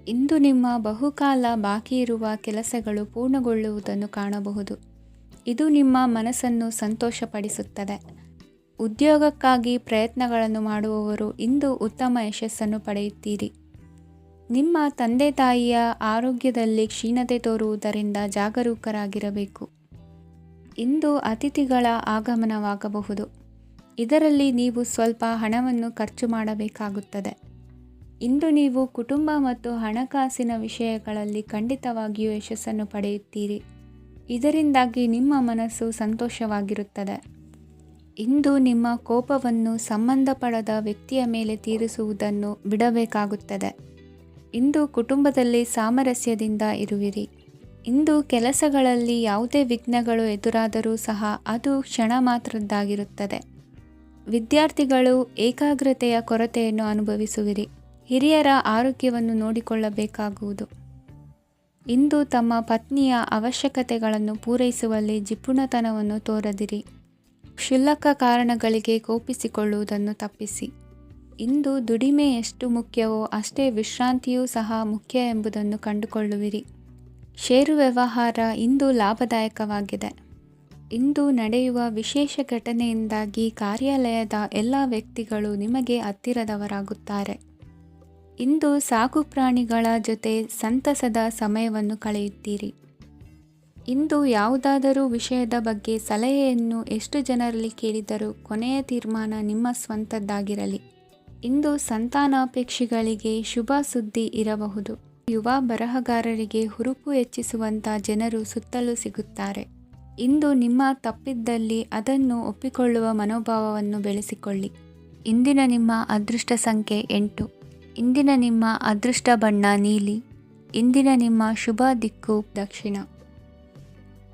ಇಂದು ನಿಮ್ಮ ಬಹುಕಾಲ ಬಾಕಿ ಇರುವ ಕೆಲಸಗಳು ಪೂರ್ಣಗೊಳ್ಳುವುದನ್ನು ಕಾಣಬಹುದು. ಇದು ನಿಮ್ಮ ಮನಸ್ಸನ್ನು ಸಂತೋಷಪಡಿಸುತ್ತದೆ. ಉದ್ಯೋಗಕ್ಕಾಗಿ ಪ್ರಯತ್ನಗಳನ್ನು ಮಾಡುವವರು ಇಂದು ಉತ್ತಮ ಯಶಸ್ಸನ್ನು ಪಡೆಯುತ್ತೀರಿ. ನಿಮ್ಮ ತಂದೆ ತಾಯಿಯ ಆರೋಗ್ಯದಲ್ಲಿ ಕ್ಷೀಣತೆ ತೋರುವುದರಿಂದ ಜಾಗರೂಕರಾಗಿರಬೇಕು. ಇಂದು ಅತಿಥಿಗಳ ಆಗಮನವಾಗಬಹುದು. ಇದರಲ್ಲಿ ನೀವು ಸ್ವಲ್ಪ ಹಣವನ್ನು ಖರ್ಚು ಮಾಡಬೇಕಾಗುತ್ತದೆ. ಇಂದು ನೀವು ಕುಟುಂಬ ಮತ್ತು ಹಣಕಾಸಿನ ವಿಷಯಗಳಲ್ಲಿ ಖಂಡಿತವಾಗಿಯೂ ಯಶಸ್ಸನ್ನು ಪಡೆಯುತ್ತೀರಿ. ಇದರಿಂದಾಗಿ ನಿಮ್ಮ ಮನಸ್ಸು ಸಂತೋಷವಾಗಿರುತ್ತದೆ. ಇಂದು ನಿಮ್ಮ ಕೋಪವನ್ನು ಸಂಬಂಧಪಡದ ವ್ಯಕ್ತಿಯ ಮೇಲೆ ತೀರಿಸುವುದನ್ನು ಬಿಡಬೇಕಾಗುತ್ತದೆ. ಇಂದು ಕುಟುಂಬದಲ್ಲಿ ಸಾಮರಸ್ಯದಿಂದ ಇರುವಿರಿ. ಇಂದು ಕೆಲಸಗಳಲ್ಲಿ ಯಾವುದೇ ವಿಘ್ನಗಳು ಎದುರಾದರೂ ಸಹ ಅದು ಕ್ಷಣ ಮಾತ್ರದ್ದಾಗಿರುತ್ತದೆ. ವಿದ್ಯಾರ್ಥಿಗಳು ಏಕಾಗ್ರತೆಯ ಕೊರತೆಯನ್ನು ಅನುಭವಿಸುವಿರಿ. ಹಿರಿಯರ ಆರೋಗ್ಯವನ್ನು ನೋಡಿಕೊಳ್ಳಬೇಕಾಗುವುದು. ಇಂದು ತಮ್ಮ ಪತ್ನಿಯ ಅವಶ್ಯಕತೆಗಳನ್ನು ಪೂರೈಸುವಲ್ಲಿ ಜಿಪುಣತನವನ್ನು ತೋರದಿರಿ. ಕ್ಷುಲ್ಲಕ ಕಾರಣಗಳಿಗೆ ಕೋಪಿಸಿಕೊಳ್ಳುವುದನ್ನು ತಪ್ಪಿಸಿ. ಇಂದು ದುಡಿಮೆ ಎಷ್ಟು ಮುಖ್ಯವೋ ಅಷ್ಟೇ ವಿಶ್ರಾಂತಿಯೂ ಸಹ ಮುಖ್ಯ ಎಂಬುದನ್ನು ಕಂಡುಕೊಳ್ಳುವಿರಿ. ಷೇರು ವ್ಯವಹಾರ ಇಂದು ಲಾಭದಾಯಕವಾಗಿದೆ. ಇಂದು ನಡೆಯುವ ವಿಶೇಷ ಘಟನೆಯಿಂದಾಗಿ ಕಾರ್ಯಾಲಯದ ಎಲ್ಲ ವ್ಯಕ್ತಿಗಳು ನಿಮಗೆ ಹತ್ತಿರದವರಾಗುತ್ತಾರೆ. ಇಂದು ಸಾಕು ಪ್ರಾಣಿಗಳ ಜೊತೆ ಸಂತಸದ ಸಮಯವನ್ನು ಕಳೆಯುತ್ತೀರಿ. ಇಂದು ಯಾವುದಾದರೂ ವಿಷಯದ ಬಗ್ಗೆ ಸಲಹೆಯನ್ನು ಎಷ್ಟು ಜನರಲ್ಲಿ ಕೇಳಿದರೂ ಕೊನೆಯ ತೀರ್ಮಾನ ನಿಮ್ಮ ಸ್ವಂತದ್ದಾಗಿರಲಿ. ಇಂದು ಸಂತಾನಾಪೇಕ್ಷಿಗಳಿಗೆ ಶುಭ ಸುದ್ದಿ ಇರಬಹುದು. ಯುವ ಬರಹಗಾರರಿಗೆ ಹುರುಪು ಹೆಚ್ಚಿಸುವಂಥ ಜನರು ಸುತ್ತಲೂ ಸಿಗುತ್ತಾರೆ. ಇಂದು ನಿಮ್ಮ ತಪ್ಪಿದ್ದಲ್ಲಿ ಅದನ್ನು ಒಪ್ಪಿಕೊಳ್ಳುವ ಮನೋಭಾವವನ್ನು ಬೆಳೆಸಿಕೊಳ್ಳಿ. ಇಂದಿನ ನಿಮ್ಮ ಅದೃಷ್ಟ ಸಂಖ್ಯೆ 8. ಇಂದಿನ ನಿಮ್ಮ ಅದೃಷ್ಟ ಬಣ್ಣ ನೀಲಿ. ಇಂದಿನ ನಿಮ್ಮ ಶುಭ ದಿಕ್ಕು ದಕ್ಷಿಣ.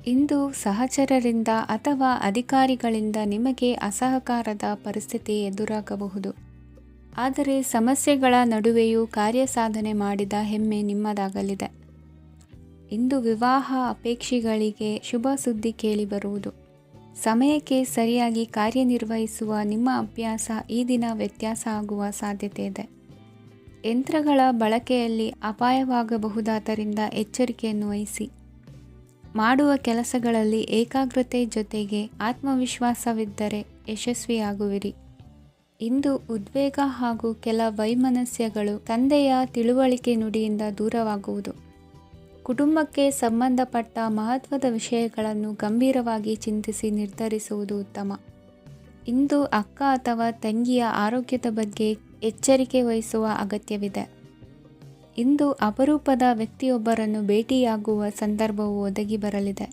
ಇಂದು ಸಹಚರರಿಂದ ಅಥವಾ ಅಧಿಕಾರಿಗಳಿಂದ ನಿಮಗೆ ಅಸಹಕಾರದ ಪರಿಸ್ಥಿತಿ ಎದುರಾಗಬಹುದು. ಆದರೆ ಸಮಸ್ಯೆಗಳ ನಡುವೆಯೂ ಕಾರ್ಯಸಾಧನೆ ಮಾಡಿದ ಹೆಮ್ಮೆ ನಿಮ್ಮದಾಗಲಿದೆ. ಇಂದು ವಿವಾಹ ಅಪೇಕ್ಷಿಗಳಿಗೆ ಶುಭ ಸುದ್ದಿ ಕೇಳಿಬರುವುದು. ಸಮಯಕ್ಕೆ ಸರಿಯಾಗಿ ಕಾರ್ಯನಿರ್ವಹಿಸುವ ನಿಮ್ಮ ಅಭ್ಯಾಸ ಈ ದಿನ ವ್ಯತ್ಯಾಸ ಆಗುವ ಸಾಧ್ಯತೆ ಇದೆ. ಯಂತ್ರಗಳ ಬಳಕೆಯಲ್ಲಿ ಅಪಾಯವಾಗಬಹುದಾದ್ದರಿಂದ ಎಚ್ಚರಿಕೆಯನ್ನು ವಹಿಸಿ. ಮಾಡುವ ಕೆಲಸಗಳಲ್ಲಿ ಏಕಾಗ್ರತೆ ಜೊತೆಗೆ ಆತ್ಮವಿಶ್ವಾಸವಿದ್ದರೆ ಯಶಸ್ವಿಯಾಗುವಿರಿ. ಇಂದು ಉದ್ವೇಗ ಹಾಗೂ ಕೆಲ ವೈಮನಸ್ಯಗಳು ತಂದೆಯ ತಿಳುವಳಿಕೆ ನುಡಿಯಿಂದ ದೂರವಾಗುವುದು. ಕುಟುಂಬಕ್ಕೆ ಸಂಬಂಧಪಟ್ಟ ಮಹತ್ವದ ವಿಷಯಗಳನ್ನು ಗಂಭೀರವಾಗಿ ಚಿಂತಿಸಿ ನಿರ್ಧರಿಸುವುದು ಉತ್ತಮ. ಇಂದು ಅಕ್ಕ ಅಥವಾ ತಂಗಿಯ ಆರೋಗ್ಯದ ಬಗ್ಗೆ ಎಚ್ಚರಿಕೆ ವಹಿಸುವ ಅಗತ್ಯವಿದೆ. ಇಂದು ಅಪರೂಪದ ವ್ಯಕ್ತಿಯೊಬ್ಬರನ್ನು ಭೇಟಿಯಾಗುವ ಸಂದರ್ಭವು ಒದಗಿ ಬರಲಿದೆ.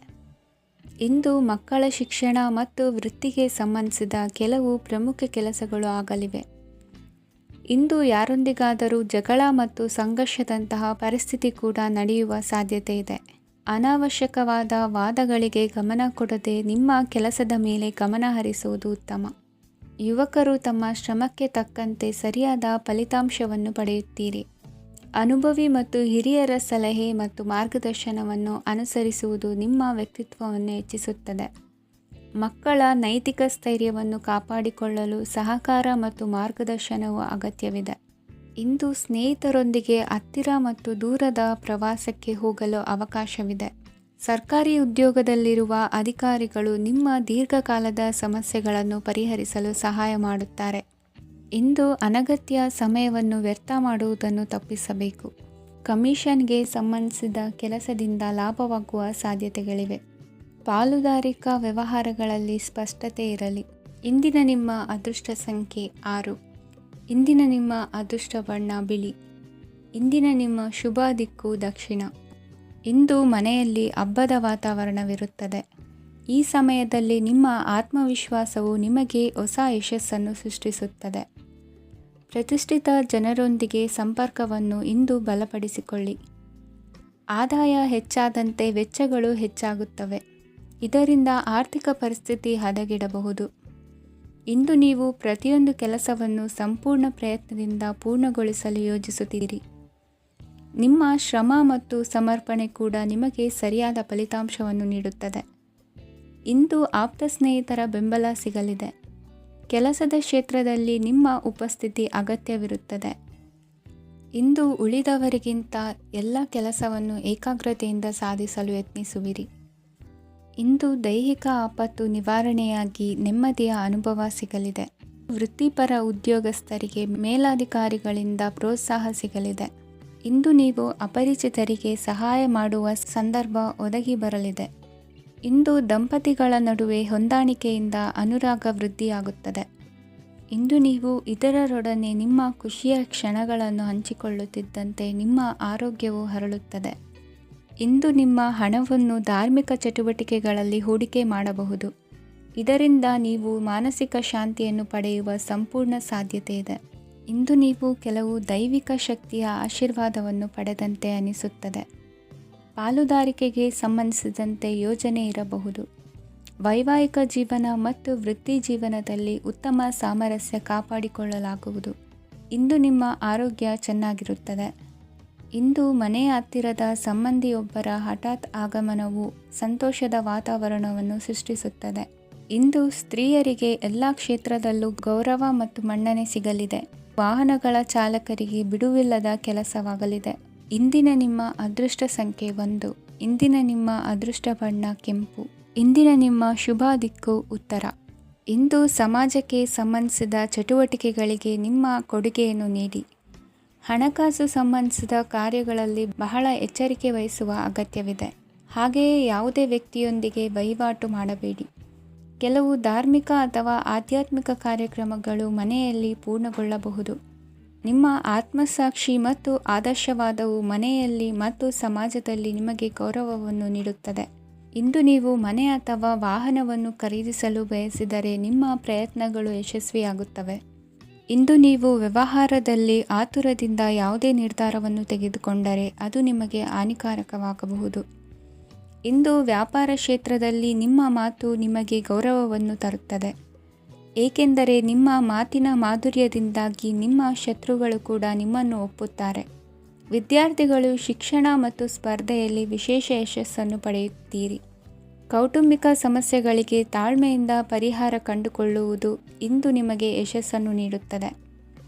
ಇಂದು ಮಕ್ಕಳ ಶಿಕ್ಷಣ ಮತ್ತು ವೃತ್ತಿಗೆ ಸಂಬಂಧಿಸಿದ ಕೆಲವು ಪ್ರಮುಖ ಕೆಲಸಗಳು ಆಗಲಿವೆ. ಇಂದು ಯಾರೊಂದಿಗಾದರೂ ಜಗಳ ಮತ್ತು ಸಂಘರ್ಷದಂತಹ ಪರಿಸ್ಥಿತಿ ಕೂಡ ನಡೆಯುವ ಸಾಧ್ಯತೆ ಇದೆ. ಅನಾವಶ್ಯಕವಾದ ವಾದಗಳಿಗೆ ಗಮನ ಕೊಡದೆ ನಿಮ್ಮ ಕೆಲಸದ ಮೇಲೆ ಗಮನ ಹರಿಸುವುದು ಉತ್ತಮ. ಯುವಕರು ತಮ್ಮ ಶ್ರಮಕ್ಕೆ ತಕ್ಕಂತೆ ಸರಿಯಾದ ಫಲಿತಾಂಶವನ್ನು ಪಡೆಯುತ್ತೀರಿ. ಅನುಭವಿ ಮತ್ತು ಹಿರಿಯರ ಸಲಹೆ ಮತ್ತು ಮಾರ್ಗದರ್ಶನವನ್ನು ಅನುಸರಿಸುವುದು ನಿಮ್ಮ ವ್ಯಕ್ತಿತ್ವವನ್ನು ಹೆಚ್ಚಿಸುತ್ತದೆ. ಮಕ್ಕಳ ನೈತಿಕ ಸ್ಥೈರ್ಯವನ್ನು ಕಾಪಾಡಿಕೊಳ್ಳಲು ಸಹಕಾರ ಮತ್ತು ಮಾರ್ಗದರ್ಶನವು ಅಗತ್ಯವಿದೆ. ಇಂದು ಸ್ನೇಹಿತರೊಂದಿಗೆ ಹತ್ತಿರ ಮತ್ತು ದೂರದ ಪ್ರವಾಸಕ್ಕೆ ಹೋಗಲು ಅವಕಾಶವಿದೆ. ಸರ್ಕಾರಿ ಉದ್ಯೋಗದಲ್ಲಿರುವ ಅಧಿಕಾರಿಗಳು ನಿಮ್ಮ ದೀರ್ಘಕಾಲದ ಸಮಸ್ಯೆಗಳನ್ನು ಪರಿಹರಿಸಲು ಸಹಾಯ ಮಾಡುತ್ತಾರೆ. ಇಂದು ಅನಗತ್ಯ ಸಮಯವನ್ನು ವ್ಯರ್ಥ ಮಾಡುವುದನ್ನು ತಪ್ಪಿಸಬೇಕು. ಕಮಿಷನ್ಗೆ ಸಂಬಂಧಿಸಿದ ಕೆಲಸದಿಂದ ಲಾಭವಾಗುವ ಸಾಧ್ಯತೆಗಳಿವೆ. ಪಾಲುದಾರಿಕಾ ವ್ಯವಹಾರಗಳಲ್ಲಿ ಸ್ಪಷ್ಟತೆ ಇರಲಿ. ಇಂದಿನ ನಿಮ್ಮ ಅದೃಷ್ಟ ಸಂಖ್ಯೆ 6. ಇಂದಿನ ನಿಮ್ಮ ಅದೃಷ್ಟ ಬಣ್ಣ ಬಿಳಿ. ಇಂದಿನ ನಿಮ್ಮ ಶುಭ ದಿಕ್ಕು ದಕ್ಷಿಣ. ಇಂದು ಮನೆಯಲ್ಲಿ ಹಬ್ಬದ ವಾತಾವರಣವಿರುತ್ತದೆ. ಈ ಸಮಯದಲ್ಲಿ ನಿಮ್ಮ ಆತ್ಮವಿಶ್ವಾಸವು ನಿಮಗೆ ಹೊಸ ಯಶಸ್ಸನ್ನು ಸೃಷ್ಟಿಸುತ್ತದೆ. ಪ್ರತಿಷ್ಠಿತ ಜನರೊಂದಿಗೆ ಸಂಪರ್ಕವನ್ನು ಇಂದು ಬಲಪಡಿಸಿಕೊಳ್ಳಿ. ಆದಾಯ ಹೆಚ್ಚಾದಂತೆ ವೆಚ್ಚಗಳು ಹೆಚ್ಚಾಗುತ್ತವೆ. ಇದರಿಂದ ಆರ್ಥಿಕ ಪರಿಸ್ಥಿತಿ ಹದಗೆಡಬಹುದು. ಇಂದು ನೀವು ಪ್ರತಿಯೊಂದು ಕೆಲಸವನ್ನು ಸಂಪೂರ್ಣ ಪ್ರಯತ್ನದಿಂದ ಪೂರ್ಣಗೊಳಿಸಲು ಯೋಜಿಸುತ್ತೀರಿ. ನಿಮ್ಮ ಶ್ರಮ ಮತ್ತು ಸಮರ್ಪಣೆ ಕೂಡ ನಿಮಗೆ ಸರಿಯಾದ ಫಲಿತಾಂಶವನ್ನು ನೀಡುತ್ತದೆ. ಇಂದು ಆಪ್ತ ಸ್ನೇಹಿತರ ಬೆಂಬಲ ಸಿಗಲಿದೆ. ಕೆಲಸದ ಕ್ಷೇತ್ರದಲ್ಲಿ ನಿಮ್ಮ ಉಪಸ್ಥಿತಿ ಅಗತ್ಯವಿರುತ್ತದೆ. ಇಂದು ಉಳಿದವರಿಗಿಂತ ಎಲ್ಲ ಕೆಲಸವನ್ನು ಏಕಾಗ್ರತೆಯಿಂದ ಸಾಧಿಸಲು ಯತ್ನಿಸುವಿರಿ. ಇಂದು ದೈಹಿಕ ಆಪತ್ತು ನಿವಾರಣೆಯಾಗಿ ನೆಮ್ಮದಿಯ ಅನುಭವ ಸಿಗಲಿದೆ. ವೃತ್ತಿಪರ ಉದ್ಯೋಗಸ್ಥರಿಗೆ ಮೇಲಾಧಿಕಾರಿಗಳಿಂದ ಪ್ರೋತ್ಸಾಹ ಸಿಗಲಿದೆ. ಇಂದು ನೀವು ಅಪರಿಚಿತರಿಗೆ ಸಹಾಯ ಮಾಡುವ ಸಂದರ್ಭ ಒದಗಿ ಬರಲಿದೆ. ಇಂದು ದಂಪತಿಗಳ ನಡುವೆ ಹೊಂದಾಣಿಕೆಯಿಂದ ಅನುರಾಗ ವೃದ್ಧಿಯಾಗುತ್ತದೆ. ಇಂದು ನೀವು ಇತರರೊಡನೆ ನಿಮ್ಮ ಖುಷಿಯ ಕ್ಷಣಗಳನ್ನು ಹಂಚಿಕೊಳ್ಳುತ್ತಿದ್ದಂತೆ ನಿಮ್ಮ ಆರೋಗ್ಯವು ಹರಳುತ್ತದೆ. ಇಂದು ನಿಮ್ಮ ಹಣವನ್ನು ಧಾರ್ಮಿಕ ಚಟುವಟಿಕೆಗಳಲ್ಲಿ ಹೂಡಿಕೆ ಮಾಡಬಹುದು. ಇದರಿಂದ ನೀವು ಮಾನಸಿಕ ಶಾಂತಿಯನ್ನು ಪಡೆಯುವ ಸಂಪೂರ್ಣ ಸಾಧ್ಯತೆ ಇದೆ. ಇಂದು ನೀವು ಕೆಲವು ದೈವಿಕ ಶಕ್ತಿಯ ಆಶೀರ್ವಾದವನ್ನು ಪಡೆದಂತೆ ಅನಿಸುತ್ತದೆ. ಪಾಲುದಾರಿಕೆಗೆ ಸಂಬಂಧಿಸಿದಂತೆ ಯೋಜನೆ ಇರಬಹುದು. ವೈವಾಹಿಕ ಜೀವನ ಮತ್ತು ವೃತ್ತಿ ಜೀವನದಲ್ಲಿ ಉತ್ತಮ ಸಾಮರಸ್ಯ ಕಾಪಾಡಿಕೊಳ್ಳಲಾಗುವುದು. ಇಂದು ನಿಮ್ಮ ಆರೋಗ್ಯ ಚೆನ್ನಾಗಿರುತ್ತದೆ. ಇಂದು ಮನೆಯ ಹತ್ತಿರದ ಸಂಬಂಧಿಯೊಬ್ಬರ ಹಠಾತ್ ಆಗಮನವು ಸಂತೋಷದ ವಾತಾವರಣವನ್ನು ಸೃಷ್ಟಿಸುತ್ತದೆ. ಇಂದು ಸ್ತ್ರೀಯರಿಗೆ ಎಲ್ಲ ಕ್ಷೇತ್ರದಲ್ಲೂ ಗೌರವ ಮತ್ತು ಮನ್ನಣೆ ಸಿಗಲಿದೆ. ವಾಹನಗಳ ಚಾಲಕರಿಗೆ ಬಿಡುವಿಲ್ಲದ ಕೆಲಸವಾಗಲಿದೆ. ಇಂದಿನ ನಿಮ್ಮ ಅದೃಷ್ಟ ಸಂಖ್ಯೆ 1. ಇಂದಿನ ನಿಮ್ಮ ಅದೃಷ್ಟ ಬಣ್ಣ ಕೆಂಪು. ಇಂದಿನ ನಿಮ್ಮ ಶುಭ ದಿಕ್ಕು ಉತ್ತರ. ಇಂದು ಸಮಾಜಕ್ಕೆ ಸಂಬಂಧಿಸಿದ ಚಟುವಟಿಕೆಗಳಿಗೆ ನಿಮ್ಮ ಕೊಡುಗೆಯನ್ನು ನೀಡಿ. ಹಣಕಾಸು ಸಂಬಂಧಿಸಿದ ಕಾರ್ಯಗಳಲ್ಲಿ ಬಹಳ ಎಚ್ಚರಿಕೆ ವಹಿಸುವ ಅಗತ್ಯವಿದೆ. ಹಾಗೆಯೇ ಯಾವುದೇ ವ್ಯಕ್ತಿಯೊಂದಿಗೆ ವಹಿವಾಟು ಮಾಡಬೇಡಿ. ಕೆಲವು ಧಾರ್ಮಿಕ ಅಥವಾ ಆಧ್ಯಾತ್ಮಿಕ ಕಾರ್ಯಕ್ರಮಗಳು ಮನೆಯಲ್ಲಿ ಪೂರ್ಣಗೊಳ್ಳಬಹುದು. ನಿಮ್ಮ ಆತ್ಮಸಾಕ್ಷಿ ಮತ್ತು ಆದರ್ಶವಾದವು ಮನೆಯಲ್ಲಿ ಮತ್ತು ಸಮಾಜದಲ್ಲಿ ನಿಮಗೆ ಗೌರವವನ್ನು ನೀಡುತ್ತದೆ. ಇಂದು ನೀವು ಮನೆ ಅಥವಾ ವಾಹನವನ್ನು ಖರೀದಿಸಲು ಬಯಸಿದರೆ ನಿಮ್ಮ ಪ್ರಯತ್ನಗಳು ಯಶಸ್ವಿಯಾಗುತ್ತವೆ. ಇಂದು ನೀವು ವ್ಯವಹಾರದಲ್ಲಿ ಆತುರದಿಂದ ಯಾವುದೇ ನಿರ್ಧಾರವನ್ನು ತೆಗೆದುಕೊಂಡರೆ ಅದು ನಿಮಗೆ ಹಾನಿಕಾರಕವಾಗಬಹುದು. ಇಂದು ವ್ಯಾಪಾರ ಕ್ಷೇತ್ರದಲ್ಲಿ ನಿಮ್ಮ ಮಾತು ನಿಮಗೆ ಗೌರವವನ್ನು ತರುತ್ತದೆ, ಏಕೆಂದರೆ ನಿಮ್ಮ ಮಾತಿನ ಮಾಧುರ್ಯದಿಂದಾಗಿ ನಿಮ್ಮ ಶತ್ರುಗಳು ಕೂಡ ನಿಮ್ಮನ್ನು ಒಪ್ಪುತ್ತಾರೆ. ವಿದ್ಯಾರ್ಥಿಗಳು ಶಿಕ್ಷಣ ಮತ್ತು ಸ್ಪರ್ಧೆಯಲ್ಲಿ ವಿಶೇಷ ಯಶಸ್ಸನ್ನು ಪಡೆಯುತ್ತೀರಿ. ಕೌಟುಂಬಿಕ ಸಮಸ್ಯೆಗಳಿಗೆ ತಾಳ್ಮೆಯಿಂದ ಪರಿಹಾರ ಕಂಡುಕೊಳ್ಳುವುದು ಇಂದು ನಿಮಗೆ ಯಶಸ್ಸನ್ನು ನೀಡುತ್ತದೆ.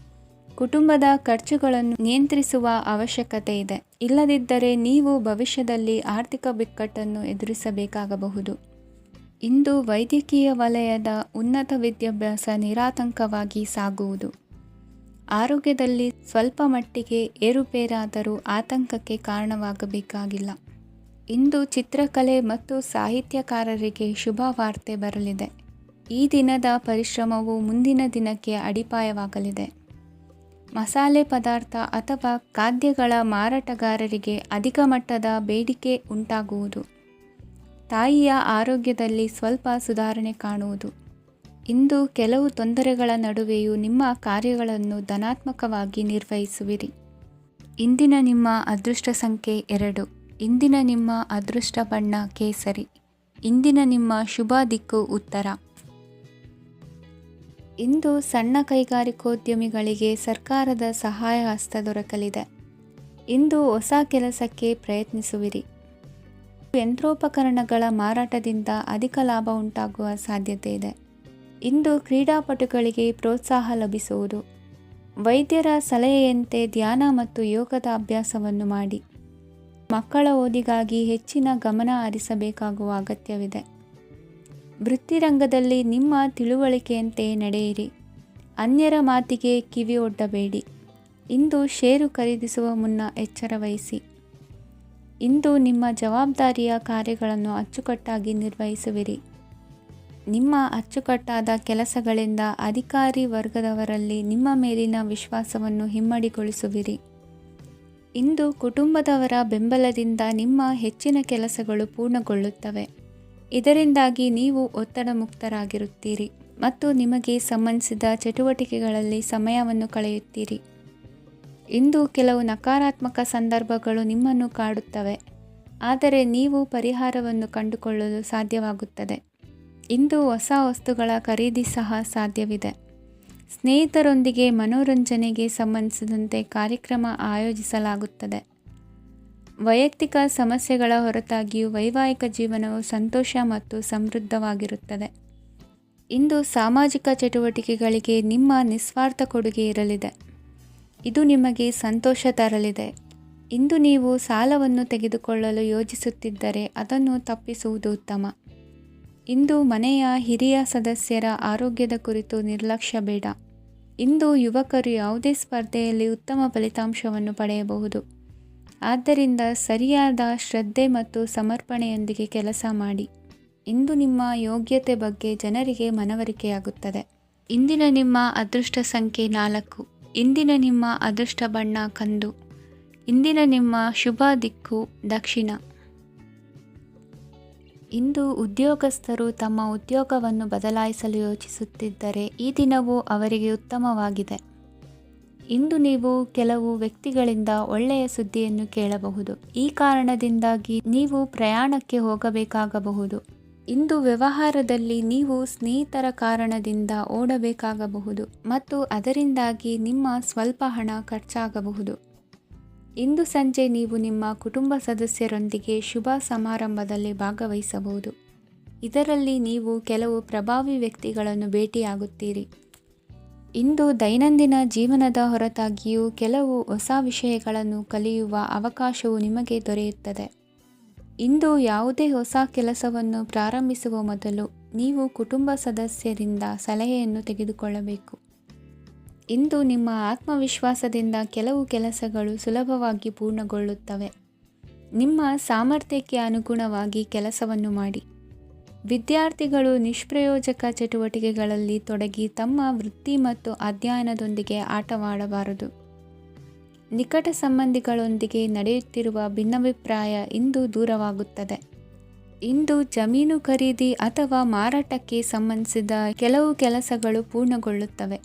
ಕುಟುಂಬದ ಖರ್ಚುಗಳನ್ನು ನಿಯಂತ್ರಿಸುವ ಅವಶ್ಯಕತೆ ಇದೆ. ಇಲ್ಲದಿದ್ದರೆ ನೀವು ಭವಿಷ್ಯದಲ್ಲಿ ಆರ್ಥಿಕ ಬಿಕ್ಕಟ್ಟನ್ನು ಎದುರಿಸಬೇಕಾಗಬಹುದು. ಇಂದು ವೈದ್ಯಕೀಯ ವಲಯದ ಉನ್ನತ ವಿದ್ಯಾಭ್ಯಾಸ ನಿರಾತಂಕವಾಗಿ ಸಾಗುವುದು. ಆರೋಗ್ಯದಲ್ಲಿ ಸ್ವಲ್ಪ ಮಟ್ಟಿಗೆ ಏರುಪೇರಾದರೂ ಆತಂಕಕ್ಕೆ ಕಾರಣವಾಗಬೇಕಾಗಿಲ್ಲ. ಇಂದು ಚಿತ್ರಕಲೆ ಮತ್ತು ಸಾಹಿತ್ಯಕಾರರಿಗೆ ಶುಭ ವಾರ್ತೆ ಬರಲಿದೆ. ಈ ದಿನದ ಪರಿಶ್ರಮವು ಮುಂದಿನ ದಿನಕ್ಕೆ ಅಡಿಪಾಯವಾಗಲಿದೆ. ಮಸಾಲೆ ಪದಾರ್ಥ ಅಥವಾ ಖಾದ್ಯಗಳ ಮಾರಾಟಗಾರರಿಗೆ ಅಧಿಕ ಮಟ್ಟದ ಬೇಡಿಕೆ ಉಂಟಾಗುವುದು. ತಾಯಿಯ ಆರೋಗ್ಯದಲ್ಲಿ ಸ್ವಲ್ಪ ಸುಧಾರಣೆ ಕಾಣುವುದು. ಇಂದು ಕೆಲವು ತೊಂದರೆಗಳ ನಡುವೆಯೂ ನಿಮ್ಮ ಕಾರ್ಯಗಳನ್ನು ಧನಾತ್ಮಕವಾಗಿ ನಿರ್ವಹಿಸುವಿರಿ. ಇಂದಿನ ನಿಮ್ಮ ಅದೃಷ್ಟ ಸಂಖ್ಯೆ 2. ಇಂದಿನ ನಿಮ್ಮ ಅದೃಷ್ಟ ಬಣ್ಣ ಕೇಸರಿ. ಇಂದಿನ ನಿಮ್ಮ ಶುಭ ದಿಕ್ಕು ಉತ್ತರ. ಇಂದು ಸಣ್ಣ ಕೈಗಾರಿಕೋದ್ಯಮಿಗಳಿಗೆ ಸರ್ಕಾರದ ಸಹಾಯ ಹಸ್ತ ದೊರಕಲಿದೆ. ಇಂದು ಹೊಸ ಕೆಲಸಕ್ಕೆ ಪ್ರಯತ್ನಿಸುವಿರಿ. ಯಂತ್ರೋಪಕರಣಗಳ ಮಾರಾಟದಿಂದ ಅಧಿಕ ಲಾಭ ಉಂಟಾಗುವ ಸಾಧ್ಯತೆ ಇದೆ. ಇಂದು ಕ್ರೀಡಾಪಟುಗಳಿಗೆ ಪ್ರೋತ್ಸಾಹ ಲಭಿಸುವುದು. ವೈದ್ಯರ ಸಲಹೆಯಂತೆ ಧ್ಯಾನ ಮತ್ತು ಯೋಗದ ಅಭ್ಯಾಸವನ್ನು ಮಾಡಿ. ಮಕ್ಕಳ ಓದಿಗಾಗಿ ಹೆಚ್ಚಿನ ಗಮನ ಹರಿಸಬೇಕಾಗುವ ಅಗತ್ಯವಿದೆ. ವೃತ್ತಿರಂಗದಲ್ಲಿ ನಿಮ್ಮ ತಿಳುವಳಿಕೆಯಂತೆ ನಡೆಯಿರಿ. ಅನ್ಯರ ಮಾತಿಗೆ ಕಿವಿ ಒಡ್ಡಬೇಡಿ. ಇಂದು ಷೇರು ಖರೀದಿಸುವ ಮುನ್ನ ಎಚ್ಚರ ವಹಿಸಿ. ಇಂದು ನಿಮ್ಮ ಜವಾಬ್ದಾರಿಯ ಕಾರ್ಯಗಳನ್ನು ಅಚ್ಚುಕಟ್ಟಾಗಿ ನಿರ್ವಹಿಸುವಿರಿ. ನಿಮ್ಮ ಅಚ್ಚುಕಟ್ಟಾದ ಕೆಲಸಗಳಿಂದ ಅಧಿಕಾರಿ ವರ್ಗದವರಲ್ಲಿ ನಿಮ್ಮ ಮೇಲಿನ ವಿಶ್ವಾಸವನ್ನು ಇಮ್ಮಡಿಗೊಳಿಸುವಿರಿ. ಇಂದು ಕುಟುಂಬದವರ ಬೆಂಬಲದಿಂದ ನಿಮ್ಮ ಹೆಚ್ಚಿನ ಕೆಲಸಗಳು ಪೂರ್ಣಗೊಳ್ಳುತ್ತವೆ. ಇದರಿಂದಾಗಿ ನೀವು ಒತ್ತಡ ಮುಕ್ತರಾಗಿರುತ್ತೀರಿ ಮತ್ತು ನಿಮಗೆ ಸಂಬಂಧಿಸಿದ ಚಟುವಟಿಕೆಗಳಲ್ಲಿ ಸಮಯವನ್ನು ಕಳೆಯುತ್ತೀರಿ. ಇಂದು ಕೆಲವು ನಕಾರಾತ್ಮಕ ಸಂದರ್ಭಗಳು ನಿಮ್ಮನ್ನು ಕಾಡುತ್ತವೆ, ಆದರೆ ನೀವು ಪರಿಹಾರವನ್ನು ಕಂಡುಕೊಳ್ಳಲು ಸಾಧ್ಯವಾಗುತ್ತದೆ. ಇಂದು ಹೊಸ ವಸ್ತುಗಳ ಖರೀದಿ ಸಹ ಸಾಧ್ಯವಿದೆ. ಸ್ನೇಹಿತರೊಂದಿಗೆ ಮನೋರಂಜನೆಗೆ ಸಂಬಂಧಿಸಿದಂತೆ ಕಾರ್ಯಕ್ರಮ ಆಯೋಜಿಸಲಾಗುತ್ತದೆ. ವೈಯಕ್ತಿಕ ಸಮಸ್ಯೆಗಳ ಹೊರತಾಗಿಯೂ ವೈವಾಹಿಕ ಜೀವನವು ಸಂತೋಷ ಮತ್ತು ಸಮೃದ್ಧವಾಗಿರುತ್ತದೆ. ಇಂದು ಸಾಮಾಜಿಕ ಚಟುವಟಿಕೆಗಳಿಗೆ ನಿಮ್ಮ ನಿಸ್ವಾರ್ಥ ಕೊಡುಗೆ ಇರಲಿದೆ. ಇದು ನಿಮಗೆ ಸಂತೋಷ ತರಲಿದೆ. ಇಂದು ನೀವು ಸಾಲವನ್ನು ತೆಗೆದುಕೊಳ್ಳಲು ಯೋಜಿಸುತ್ತಿದ್ದರೆ ಅದನ್ನು ತಪ್ಪಿಸುವುದು ಉತ್ತಮ. ಇಂದು ಮನೆಯ ಹಿರಿಯ ಸದಸ್ಯರ ಆರೋಗ್ಯದ ಕುರಿತು ನಿರ್ಲಕ್ಷ್ಯ ಬೇಡ. ಇಂದು ಯುವಕರು ಯಾವುದೇ ಸ್ಪರ್ಧೆಯಲ್ಲಿ ಉತ್ತಮ ಫಲಿತಾಂಶವನ್ನು ಪಡೆಯಬಹುದು. ಆದ್ದರಿಂದ ಸರಿಯಾದ ಶ್ರದ್ಧೆ ಮತ್ತು ಸಮರ್ಪಣೆಯೊಂದಿಗೆ ಕೆಲಸ ಮಾಡಿ. ಇಂದು ನಿಮ್ಮ ಯೋಗ್ಯತೆ ಬಗ್ಗೆ ಜನರಿಗೆ ಮನವರಿಕೆಯಾಗುತ್ತದೆ. ಇಂದಿನ ನಿಮ್ಮ ಅದೃಷ್ಟ ಸಂಖ್ಯೆ 4. ಇಂದಿನ ನಿಮ್ಮ ಅದೃಷ್ಟ ಬಣ್ಣ ಕಂದು. ಇಂದಿನ ನಿಮ್ಮ ಶುಭ ದಿಕ್ಕು ದಕ್ಷಿಣ. ಇಂದು ಉದ್ಯೋಗಸ್ಥರು ತಮ್ಮ ಉದ್ಯೋಗವನ್ನು ಬದಲಾಯಿಸಲು ಯೋಚಿಸುತ್ತಿದ್ದರೆ ಈ ದಿನವೂ ಅವರಿಗೆ ಉತ್ತಮವಾಗಿದೆ. ಇಂದು ನೀವು ಕೆಲವು ವ್ಯಕ್ತಿಗಳಿಂದ ಒಳ್ಳೆಯ ಸುದ್ದಿಯನ್ನು ಕೇಳಬಹುದು. ಈ ಕಾರಣದಿಂದಾಗಿ ನೀವು ಪ್ರಯಾಣಕ್ಕೆ ಹೋಗಬೇಕಾಗಬಹುದು. ಇಂದು ವ್ಯವಹಾರದಲ್ಲಿ ನೀವು ಸ್ನೇಹಿತರ ಕಾರಣದಿಂದ ಓಡಬೇಕಾಗಬಹುದು ಮತ್ತು ಅದರಿಂದಾಗಿ ನಿಮ್ಮ ಸ್ವಲ್ಪ ಹಣ ಖರ್ಚಾಗಬಹುದು. ಇಂದು ಸಂಜೆ ನೀವು ನಿಮ್ಮ ಕುಟುಂಬ ಸದಸ್ಯರೊಂದಿಗೆ ಶುಭ ಸಮಾರಂಭದಲ್ಲಿ ಭಾಗವಹಿಸಬಹುದು. ಇದರಲ್ಲಿ ನೀವು ಕೆಲವು ಪ್ರಭಾವಿ ವ್ಯಕ್ತಿಗಳನ್ನು ಭೇಟಿಯಾಗುತ್ತೀರಿ. ಇಂದು ದೈನಂದಿನ ಜೀವನದ ಹೊರತಾಗಿಯೂ ಕೆಲವು ಹೊಸ ವಿಷಯಗಳನ್ನು ಕಲಿಯುವ ಅವಕಾಶವು ನಿಮಗೆ ದೊರೆಯುತ್ತದೆ. ಇಂದು ಯಾವುದೇ ಹೊಸ ಕೆಲಸವನ್ನು ಪ್ರಾರಂಭಿಸುವ ಮೊದಲು ನೀವು ಕುಟುಂಬ ಸದಸ್ಯರಿಂದ ಸಲಹೆಯನ್ನು ತೆಗೆದುಕೊಳ್ಳಬೇಕು. ಇಂದು ನಿಮ್ಮ ಆತ್ಮವಿಶ್ವಾಸದಿಂದ ಕೆಲವು ಕೆಲಸಗಳು ಸುಲಭವಾಗಿ ಪೂರ್ಣಗೊಳ್ಳುತ್ತವೆ. ನಿಮ್ಮ ಸಾಮರ್ಥ್ಯಕ್ಕೆ ಅನುಗುಣವಾಗಿ ಕೆಲಸವನ್ನು ಮಾಡಿ. ವಿದ್ಯಾರ್ಥಿಗಳು ನಿಷ್ಪ್ರಯೋಜಕ ಚಟುವಟಿಕೆಗಳಲ್ಲಿ ತೊಡಗಿ ತಮ್ಮ ವೃತ್ತಿ ಮತ್ತು ಅಧ್ಯಯನದೊಂದಿಗೆ ಆಟವಾಡಬಾರದು. ನಿಕಟ ಸಂಬಂಧಿಗಳೊಂದಿಗೆ ನಡೆಯುತ್ತಿರುವ ಭಿನ್ನಾಭಿಪ್ರಾಯ ಇಂದು ದೂರವಾಗುತ್ತದೆ. ಇಂದು ಜಮೀನು ಖರೀದಿ ಅಥವಾ ಮಾರಾಟಕ್ಕೆ ಸಂಬಂಧಿಸಿದ ಕೆಲವು ಕೆಲಸಗಳು ಪೂರ್ಣಗೊಳ್ಳುತ್ತವೆ.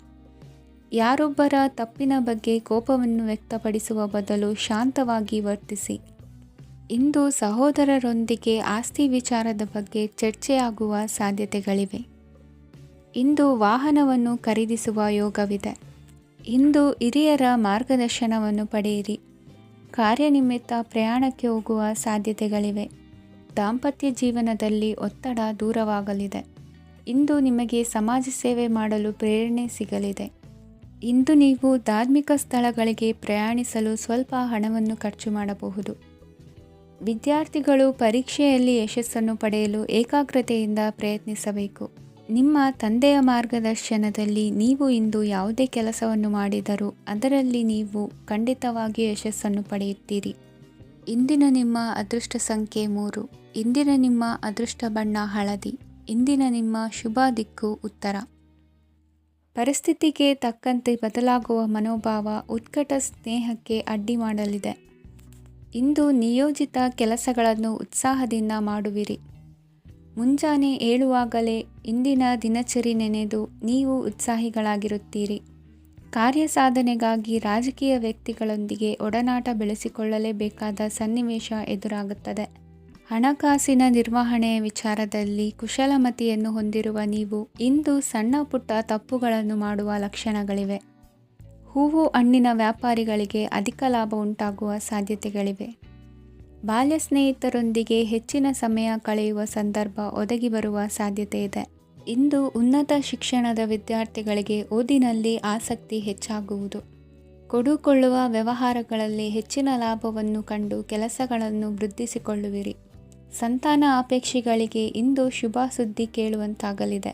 ಯಾರೊಬ್ಬರ ತಪ್ಪಿನ ಬಗ್ಗೆ ಕೋಪವನ್ನು ವ್ಯಕ್ತಪಡಿಸುವ ಬದಲು ಶಾಂತವಾಗಿ ವರ್ತಿಸಿ. ಇಂದು ಸಹೋದರರೊಂದಿಗೆ ಆಸ್ತಿ ವಿಚಾರದ ಬಗ್ಗೆ ಚರ್ಚೆಯಾಗುವ ಸಾಧ್ಯತೆಗಳಿವೆ. ಇಂದು ವಾಹನವನ್ನು ಖರೀದಿಸುವ ಯೋಗವಿದೆ. ಇಂದು ಹಿರಿಯರ ಮಾರ್ಗದರ್ಶನವನ್ನು ಪಡೆಯಿರಿ. ಕಾರ್ಯನಿಮಿತ್ತ ಪ್ರಯಾಣಕ್ಕೆ ಹೋಗುವ ಸಾಧ್ಯತೆಗಳಿವೆ. ದಾಂಪತ್ಯ ಜೀವನದಲ್ಲಿ ಒತ್ತಡ ದೂರವಾಗಲಿದೆ. ಇಂದು ನಿಮಗೆ ಸಮಾಜ ಸೇವೆ ಮಾಡಲು ಪ್ರೇರಣೆ ಸಿಗಲಿದೆ. ಇಂದು ನೀವು ಧಾರ್ಮಿಕ ಸ್ಥಳಗಳಿಗೆ ಪ್ರಯಾಣಿಸಲು ಸ್ವಲ್ಪ ಹಣವನ್ನು ಖರ್ಚು ಮಾಡಬಹುದು. ವಿದ್ಯಾರ್ಥಿಗಳು ಪರೀಕ್ಷೆಯಲ್ಲಿ ಯಶಸ್ಸನ್ನು ಪಡೆಯಲು ಏಕಾಗ್ರತೆಯಿಂದ ಪ್ರಯತ್ನಿಸಬೇಕು. ನಿಮ್ಮ ತಂದೆಯ ಮಾರ್ಗದರ್ಶನದಲ್ಲಿ ನೀವು ಇಂದು ಯಾವುದೇ ಕೆಲಸವನ್ನು ಮಾಡಿದರೂ ಅದರಲ್ಲಿ ನೀವು ಖಂಡಿತವಾಗಿಯೂ ಯಶಸ್ಸನ್ನು ಪಡೆಯುತ್ತೀರಿ. ಇಂದಿನ ನಿಮ್ಮ ಅದೃಷ್ಟ ಸಂಖ್ಯೆ 3. ಇಂದಿನ ನಿಮ್ಮ ಅದೃಷ್ಟ ಬಣ್ಣ ಹಳದಿ. ಇಂದಿನ ನಿಮ್ಮ ಶುಭ ದಿಕ್ಕು ಉತ್ತರ. ಪರಿಸ್ಥಿತಿಗೆ ತಕ್ಕಂತೆ ಬದಲಾಗುವ ಮನೋಭಾವ ಉತ್ಕಟ ಸ್ನೇಹಕ್ಕೆ ಅಡ್ಡಿ ಮಾಡಲಿದೆ. ಇಂದು ನಿಯೋಜಿತ ಕೆಲಸಗಳನ್ನು ಉತ್ಸಾಹದಿಂದ ಮಾಡುವಿರಿ. ಮುಂಜಾನೆ ಏಳುವಾಗಲೇ ಇಂದಿನ ದಿನಚರಿ ನೆನೆದು ನೀವು ಉತ್ಸಾಹಿಗಳಾಗಿರುತ್ತೀರಿ. ಕಾರ್ಯಸಾಧನೆಗಾಗಿ ರಾಜಕೀಯ ವ್ಯಕ್ತಿಗಳೊಂದಿಗೆ ಒಡನಾಟ ಬೆಳೆಸಿಕೊಳ್ಳಲೇಬೇಕಾದ ಸನ್ನಿವೇಶ ಎದುರಾಗುತ್ತದೆ. ಹಣಕಾಸಿನ ನಿರ್ವಹಣೆಯ ವಿಚಾರದಲ್ಲಿ ಕುಶಲಮತಿಯನ್ನು ಹೊಂದಿರುವ ನೀವು ಇಂದು ಸಣ್ಣ ಪುಟ್ಟ ತಪ್ಪುಗಳನ್ನು ಮಾಡುವ ಲಕ್ಷಣಗಳಿವೆ. ಹೂವು ಹಣ್ಣಿನ ವ್ಯಾಪಾರಿಗಳಿಗೆ ಅಧಿಕ ಲಾಭ ಉಂಟಾಗುವ ಸಾಧ್ಯತೆಗಳಿವೆ. ಬಾಲ್ಯ ಸ್ನೇಹಿತರೊಂದಿಗೆ ಹೆಚ್ಚಿನ ಸಮಯ ಕಳೆಯುವ ಸಂದರ್ಭ ಒದಗಿ ಬರುವ ಸಾಧ್ಯತೆ ಇದೆ. ಇಂದು ಉನ್ನತ ಶಿಕ್ಷಣದ ವಿದ್ಯಾರ್ಥಿಗಳಿಗೆ ಓದಿನಲ್ಲಿ ಆಸಕ್ತಿ ಹೆಚ್ಚಾಗುವುದು. ಕೊಡುಕೊಳ್ಳುವ ವ್ಯವಹಾರಗಳಲ್ಲಿ ಹೆಚ್ಚಿನ ಲಾಭವನ್ನು ಕಂಡು ಕೆಲಸಗಳನ್ನು ವೃದ್ಧಿಸಿಕೊಳ್ಳುವಿರಿ. ಸಂತಾನ ಅಪೇಕ್ಷಿಗಳಿಗೆ ಇಂದು ಶುಭ ಸುದ್ದಿ ಕೇಳುವಂತಾಗಲಿದೆ.